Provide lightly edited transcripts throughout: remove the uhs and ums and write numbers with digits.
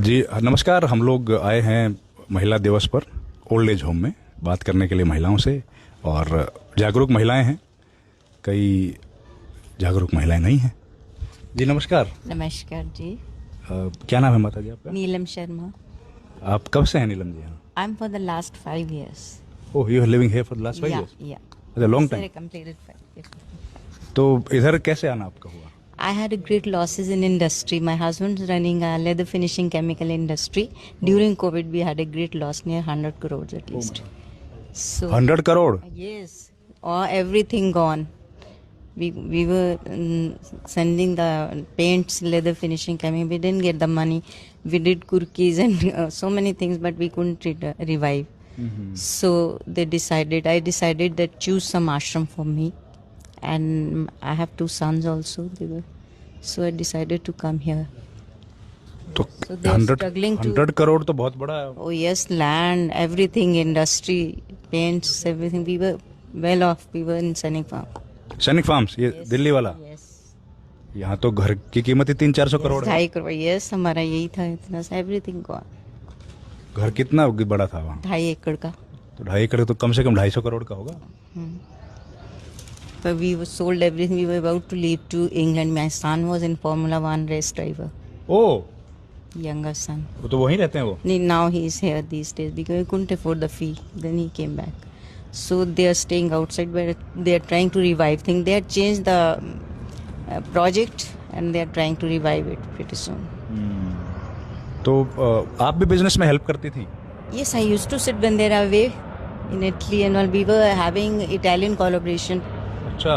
जी नमस्कार। हम लोग आए हैं महिला दिवस पर ओल्ड एज होम में बात करने के लिए महिलाओं से। और जागरूक महिलाएं हैं, कई जागरूक महिलाएं नहीं हैं। जी नमस्कार। नमस्कार जी। क्या नाम है माता जी आपका? नीलम शर्मा। आप कब से हैं नीलम जी यहाँ? I am for the last 5 years. Oh, you are living here for the last 5 Yeah, years? yeah. अच्छा, long Sir, I time. completed 5 years. तो इधर कैसे आना आपका हुआ? I had a great losses in industry. My husband's running a leather finishing chemical industry. During COVID, we had a great loss near 100 crores at least. So 100 crore? yes, everything gone. We were sending the paints, leather finishing chemical. We didn't get the money. We did kurkis and so many things, but we couldn't revive. So I decided that choose some ashram for me, and I have 2 sons also. So I decided to come here. तो So they are 100 struggling to. 100 crore तो बहुत बड़ा है। Oh yes, land, everything, industry, paints, everything. We were well off. We were in Sainik Farm. सैनिक farms, ये Yes, Delhi वाला। Yes. यहाँ तो घर की कीमत ही 300-400 करोड़ है। 2.5 crore. Yes, हमारा यही था इतना सा एवरीथिंग गॉन. घर कितना बड़ा था वहाँ? 2.5 एकड़ का. तो 2.5 एकड़ तो कम से कम 250 करोड़ का होगा। But we sold everything. We were about to leave to England. My son was in Formula One race driver. Oh, Younger son. वो तो वहीं रहते हैं वो। Now he is here these days because we couldn't afford the fee. Then he came back. So they are staying outside, but they are trying to revive things. They had changed the project and they are trying to revive it pretty soon. तो आप भी business में help करती थी? Yes, I used to sit when they are away in Italy and all. We were having Italian collaboration. अच्छा,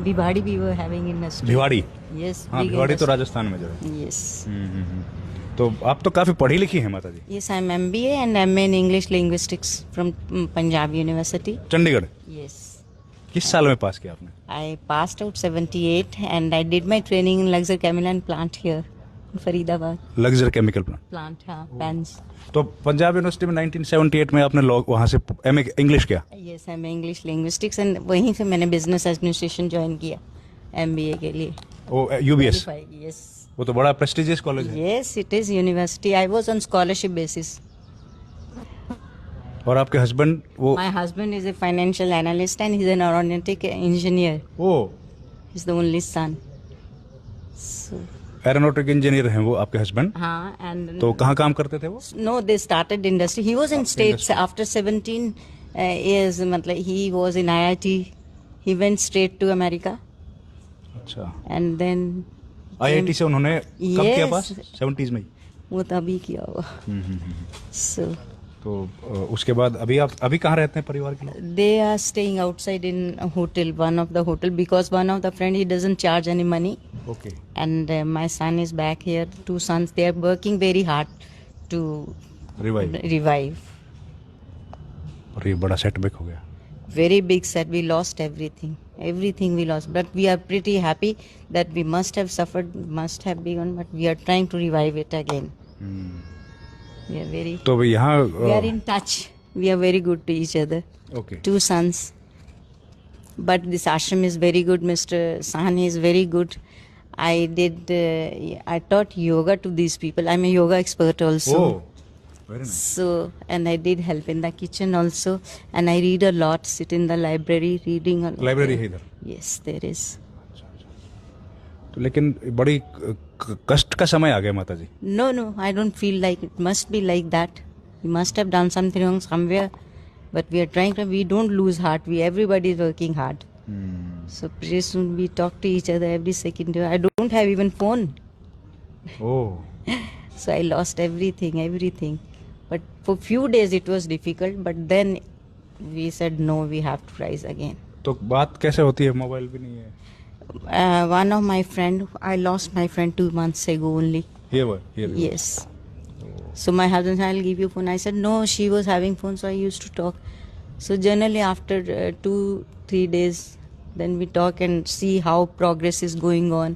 Bhiwadi we were having industry. Bhiwadi. Yes. हाँ, big Bhiwadi तो industry. Rajasthan में जो है। Yes. तो आप तो काफी पढ़ी लिखी हैं माता जी। Yes, I'm MBA and MA in English Linguistics from Punjab University. Chandigarh. Yes. किस साल में पास किया आपने? I passed out 78 and I did my training in Luxor Chemical Plant here in Faridabad. लग्जर केमिकल प्लांट। Plant, हाँ, pens. तो Punjab university में 1978 में आपने वहाँ से एमए इंग्लिश किया? Yes, I'm English Linguistics and वहीं से मैंने Business Administration ज्वाइन किया MBA के लिए. ओ यूबीएस, Yes. वो तो बड़ा प्रेस्टिजियस कॉलेज है। Yes, it is university. I was on scholarship basis. और आपके हस्बैंड वो? My husband is a financial analyst and he's an aeronautic engineer. Oh, He's the only son. So, aeronautic engineer हैं वो आपके husband. हाँ, and तो कहाँ काम करते थे वो? no, they started industry. He was in States after 17 years. मतलब he was in IIT. He went straight to America अच्छा, and then आईआईटी से उन्होंने कब किया पास? 70s में ही। वो तभी किया हुआ. So तो उसके बाद अभी कहाँ रहते हैं परिवार के लोग? they are staying outside in a hotel, one of the hotel, because one of the friend he doesn't charge any money. Okay. And my son is back here. 2 sons. They are working very hard to revive. revive. और ये बड़ा setback हो गया। Very big set. We lost everything. Everything we lost. But we are pretty happy that we must have suffered, must have begun, but we are trying to revive it again. We are very. तो यहाँ We are in touch. We are very good to each other. Okay. 2 sons. But this ashram is very good. Mr. Sahani is very good. I taught yoga to these people. I'm a yoga expert also. Oh, very nice. So, and I did help in the kitchen also. And I read a lot, sit in the library reading a lot. Library है इधर? Yes, there is. तो लेकिन बड़ी कष्ट का समय आ गया माता जी। No, I don't feel like it must be like that. We must have done something wrong somewhere. But we are trying to, we don't lose heart. Everybody is working hard. So pretty soon we talk to each other every second. I don't have even phone. Oh, So I lost everything. But for few days it was difficult. But then we said no, we have to rise again. तो बात कैसे होती है? Mobile भी नहीं है। One of my friend, I lost my friend 2 months ago only. Here. Yes. So my husband said, I'll give you phone. I said no, she was having phone, so I used to talk. So generally after 2-3 days, then we talk and see how progress is going on.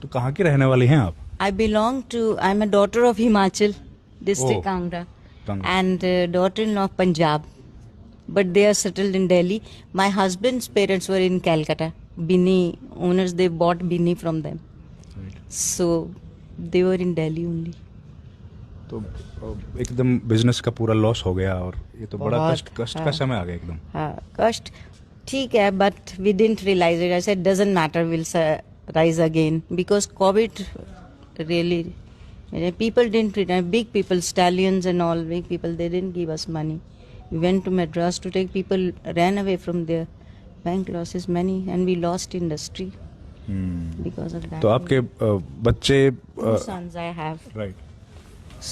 तो कहाँ की रहने वाली हैं आप? I'm a daughter of Himachal, district Oh. Kangra, Kangra. and daughter-in-law of Punjab. But they are settled in Delhi. My husband's parents were in Calcutta. Binni owners, they bought Binni from them. Right. So they were in Delhi only. तो एकदम business का पूरा loss हो गया और ये तो बड़ा बहुत, कष्ट का हाँ। समय आ गया एकदम. हाँ, कष्ट ठीक है, but we didn't realise it. I said doesn't matter, will rise again, because COVID really, people didn't return. Big people, stallions and all big people, they didn't give us money. We went to Madras to take, people ran away from there. Bank losses many, and we lost industry because of that. तो आपके बच्चे Two sons I have. Right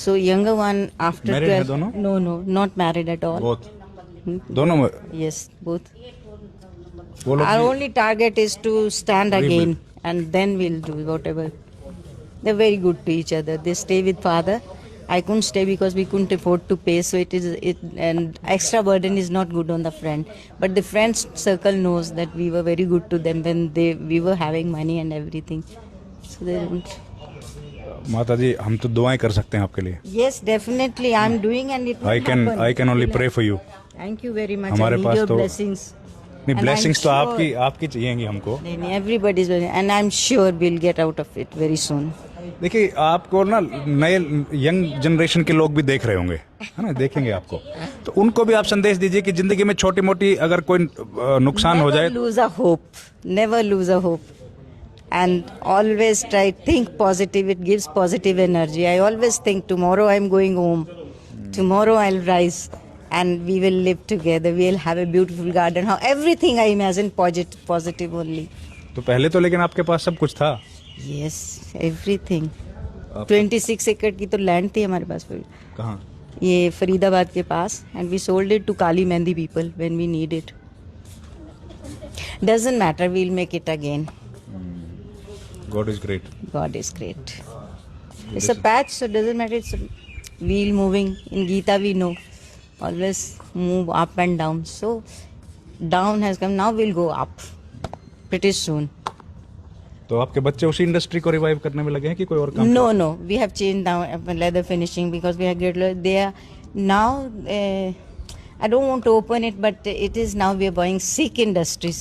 So younger one after Married हैं 12. दोनों? No, not married at all. बहुत दोनों में Yes, both. वो लोग Our भी- only target is to stand Rebuild. again, and then we'll do whatever. They're very good to each other. They stay with father. I couldn't stay because we couldn't afford to pay, so and extra burden is not good on the friend. But the friends circle knows that we were very good to them when we were having money and everything. So they don't. माता जी हम तो दुआएं कर सकते हैं आपके लिए. Yes, definitely I'm doing, and it will I can happen. only pray for you. Thank you very much. हमारे I need पास your तो- blessings. नहीं And ब्लेसिंग्स I'm तो sure- आपकी चाहिएंगी हमको. नहीं, everybody is very, and I'm sure we'll get out of it very soon. देखिए आपको ना नए यंग जनरेशन के लोग भी देख रहे होंगे, है ना, देखेंगे आपको, तो उनको भी आप संदेश दीजिए कि जिंदगी में छोटी मोटी अगर कोई नुकसान हो जाए. Never lose a hope. Never lose a hope. And always try, think positive. It gives positive energy. I always think tomorrow I'm going home. Tomorrow I'll rise and we will live together. We'll have a beautiful garden. How everything I imagine positive only. तो पहले तो लेकिन आपके पास सब कुछ था. Yes, everything. 26 एकड़ की तो लैंड थी हमारे पास फिर. कहाँ? ये फरीदाबाद के पास, and we sold it to Kali Mehndi people when we need it. Doesn't matter, we'll make it again. God is great. God is great. It's a patch, so it doesn't matter. It's a wheel moving. In Gita we know, always move up and down. So down has come, now we'll go up pretty soon. तो आपके बच्चे उसी industry को revive करने में लगे हैं कि कोई और काम? No, we have changed now leather finishing because we have great. They are now. I don't want to open it, but it is now we are buying Sikh Industries,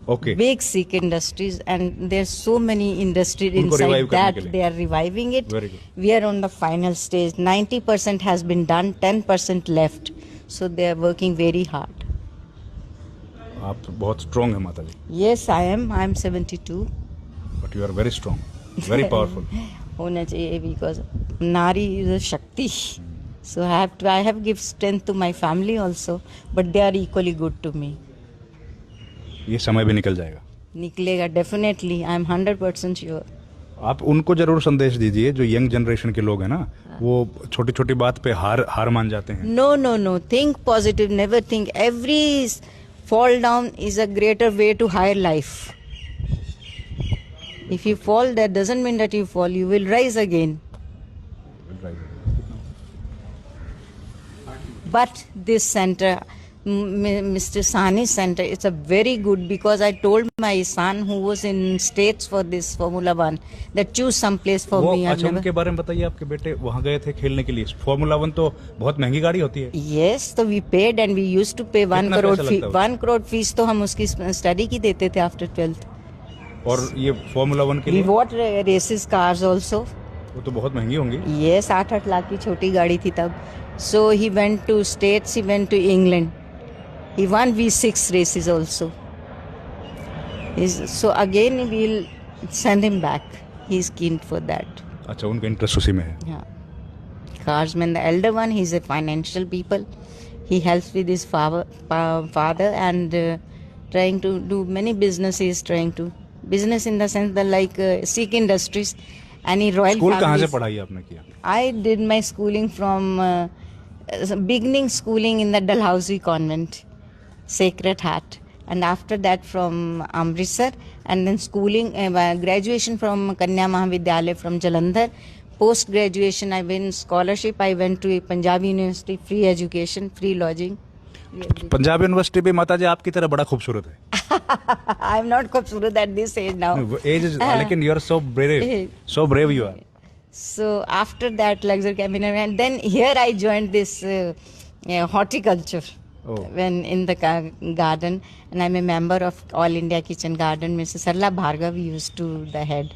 okay. big Sikh Industries, and there's so many industries उनको revive inside करने that के लिए. they are reviving it. Very good. We are on the final stage. 90% has been done, 10% left. So they are working very hard. आप बहुत strong है माता जी. Yes, I am. I am 72. But you are very strong, very powerful. होना चाहिए because Nari is a Shakti. So I have give strength to my family also, but they are equally good to me. ये समय भी निकल जाएगा. निकलेगा definitely. I am 100% sure. आप उनको जरूर संदेश दीजिए जो यंग जनरेशन के लोग हैं ना, वो छोटी छोटी बात पे हार मान जाते हैं. No. Think positive. Never think. Every fall down is a greater way to higher life. If you fall, that doesn't mean that you fall. You will rise again. But this center, Mr. Sani's center, it's a very good, because I told my son who was in States for this Formula 1 that choose some place for वो me. I've अच्छा never- उनके बारे में बताइए. आपके बेटे वहाँ गए थे खेलने के लिए. फॉर्मूला 1 तो बहुत महंगी गाड़ी होती है. Yes, so we paid and we used to pay 1 कितना crore पैसा fee. लगता है 1 crore fees तो हम उसकी स्टडी की देते थे after 12th. और ये फॉर्मूला 1 के We लिए bought races cars also. वो तो बहुत महंगी होंगी. Yes, 8 लाख की छोटी गाड़ी थी तब. So he went to States, he went to England. He won V6 races also. So again we'll send him back. He's keen for that. अच्छा उनका इंटरेस्ट उसी में है. Yeah. Carsman, the elder one, he's a financial people. He helps with his father and trying to do many businesses, business in the sense that like Sikh Industries, any royal school कहाँ से families. पढ़ाई आपने किया? I did my schooling from beginning schooling in the Dalhousie Convent, Sacred Heart, and after that from Amritsar, and then schooling, graduation from Kanya Mahavidyalaya from Jalandhar. Post graduation, I went scholarship. I went to Punjab University, free education, free lodging. Punjab university भी माता जी आपकी तरह बड़ा खूबसूरत है. I'm not खूबसूरत at this age now. Age is लेकिन you are so brave you are. So after that luxury cabinet, and then here I joined this horticulture. Oh. When in the garden, and I'm a member of All India Kitchen Garden. Mrs. Sarla Bhargav used to the head.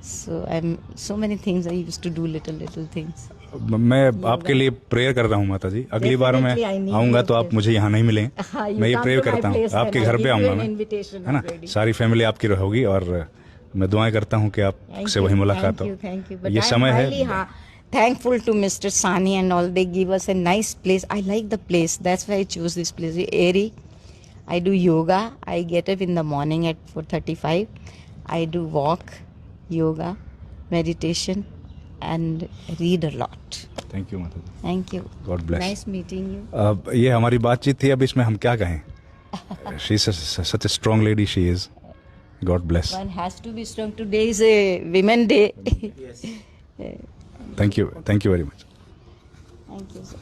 So I'm so many things I used to do, little things. मैं आपके लिए prayer कर रहा हूँ माता जी, अगली बार मैं Definitely, I need आऊंगा your तो आप prayer. मुझे यहाँ नहीं मिलेंगे। हाँ, you मैं ये come प्रेयर to my करता हूँ, place आपके and घर I'll पे give you आऊंगा an मैं, invitation है ना। already. सारी फैमिली आपकी रहोगी और मैं दुआएं करता हूँ कि आपसे वही मुलाकात हो। Thank you. But ये I'm समय highly है। thankful to Mr. Sani and all. They give us a nice place. I like the place. That's why I choose this place. Airy. I do yoga. I get up in the morning at 4:35. I do walk, yoga, meditation, and read a lot. Thank you माता जी, Thank you. God bless. Nice meeting you. अब ये हमारी बातचीत थी, अब इसमें हम क्या कहें। She is such a strong lady, she is, God bless. One has to be strong. Today is a Women Day. Thank you very much. Thank you, sir.